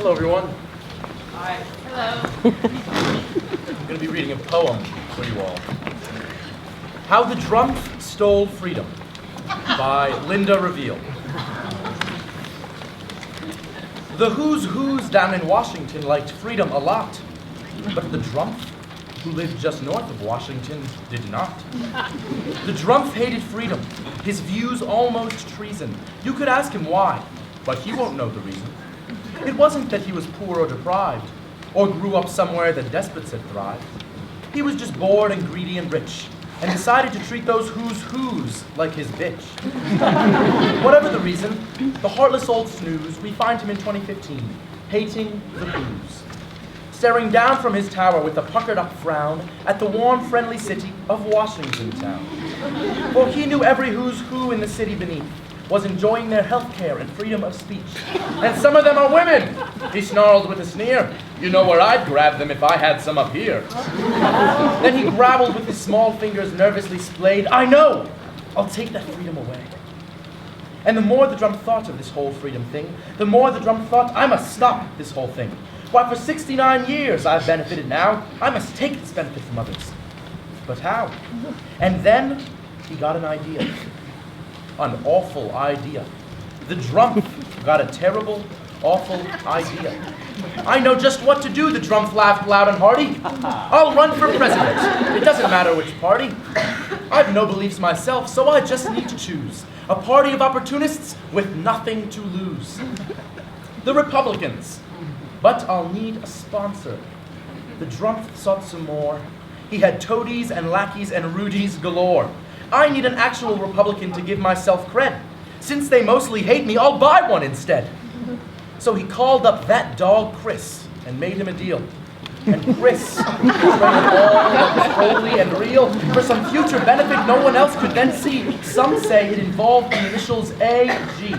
Hello, everyone. Hi. Hello. I'm going to be reading a poem for you all. How the Drumpf Stole Freedom by Linda Reveal. The who's down in Washington liked freedom a lot, but the Drumpf, who lived just north of Washington, did not. The Drumpf hated freedom, his views almost treason. You could ask him why, but he won't know the reason. It wasn't that he was poor or deprived, or grew up somewhere that despots had thrived. He was just bored and greedy and rich, and decided to treat those who's like his bitch. Whatever the reason, the heartless old snooze, we find him in 2015, hating the booze. Staring down from his tower with a puckered up frown at the warm, friendly city of Washington town. For he knew every who's who in the city beneath was enjoying their health care and freedom of speech. And some of them are women, he snarled with a sneer. You know where I'd grab them if I had some up here. Then he growled with his small fingers nervously splayed. I know, I'll take that freedom away. And the more the Drumpf thought of this whole freedom thing, the more the Drumpf thought, I must stop this whole thing. Why, for 69 years I've benefited now, I must take this benefit from others. But how? And then he got an idea. An awful idea. The Drumpf got a terrible, awful idea. I know just what to do, the Drumpf laughed loud and hearty. I'll run for president. It doesn't matter which party. I've no beliefs myself, so I just need to choose a party of opportunists with nothing to lose. The Republicans. But I'll need a sponsor. The Drumpf sought some more. He had toadies and lackeys and rudies galore. I need an actual Republican to give myself cred. Since they mostly hate me, I'll buy one instead. So he called up that dog Chris and made him a deal. And Chris traded all that was holy and real for some future benefit no one else could then see. Some say it involved the initials A.G.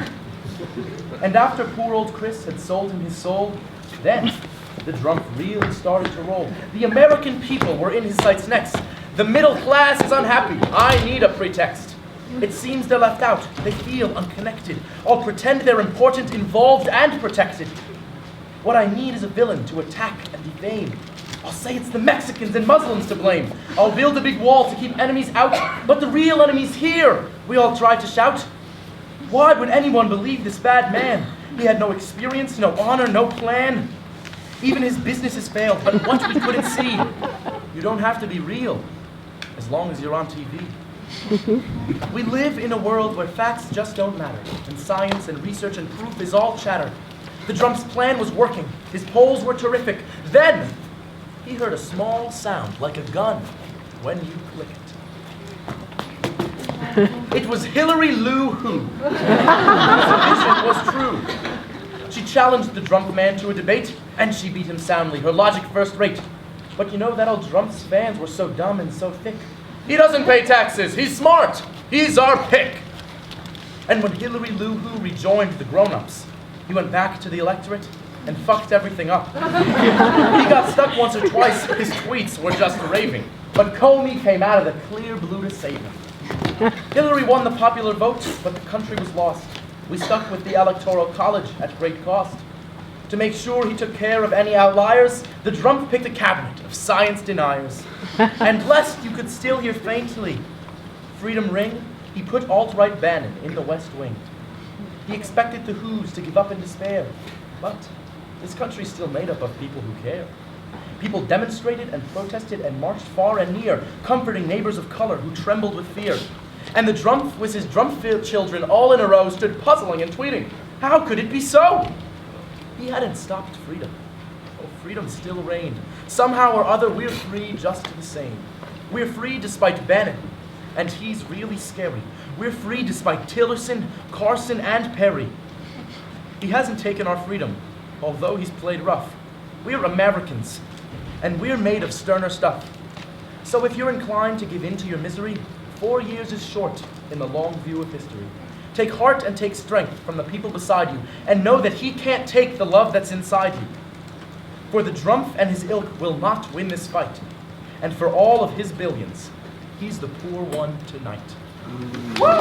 And after poor old Chris had sold him his soul, then the Drumpf really started to roll. The American people were in his sights next. The middle class is unhappy. I need a pretext. It seems they're left out. They feel unconnected. I'll pretend they're important, involved, and protected. What I need is a villain to attack and defame. I'll say it's the Mexicans and Muslims to blame. I'll build a big wall to keep enemies out, but the real enemy's here, we all try to shout. Why would anyone believe this bad man? He had no experience, no honor, no plan. Even his business has failed, but what we couldn't see. You don't have to be real, as long as you're on TV. We live in a world where facts just don't matter, and science and research and proof is all chatter. The Drumpf's plan was working. His polls were terrific. Then, he heard a small sound like a gun when you click it. It was Hillary Lou Who. His vision was true. She challenged the Drumpf man to a debate, and she beat him soundly, her logic first rate. But you know that old Drumpf's fans were so dumb and so thick. He doesn't pay taxes, he's smart, he's our pick. And when Hillary Lou Who rejoined the grown-ups, he went back to the electorate and fucked everything up. He got stuck once or twice, his tweets were just raving. But Comey came out of the clear blue to save him. Hillary won the popular vote, but the country was lost. We stuck with the Electoral College at great cost. To make sure he took care of any outliers, the Drumpf picked a cabinet of science deniers. And lest you could still hear faintly freedom ring, he put alt-right Bannon in the West Wing. He expected the Who's to give up in despair, but this country's still made up of people who care. People demonstrated and protested and marched far and near, comforting neighbors of color who trembled with fear. And the Drumpf, with his Drumpf children all in a row, stood puzzling and tweeting, how could it be so? He hadn't stopped freedom. Oh, freedom still reigned. Somehow or other, we're free just the same. We're free despite Bannon, and he's really scary. We're free despite Tillerson, Carson, and Perry. He hasn't taken our freedom, although he's played rough. We're Americans, and we're made of sterner stuff. So if you're inclined to give in to your misery, 4 years is short in the long view of history. Take heart and take strength from the people beside you, and know that he can't take the love that's inside you. For the Drumpf and his ilk will not win this fight, and for all of his billions, he's the poor one tonight. Woo!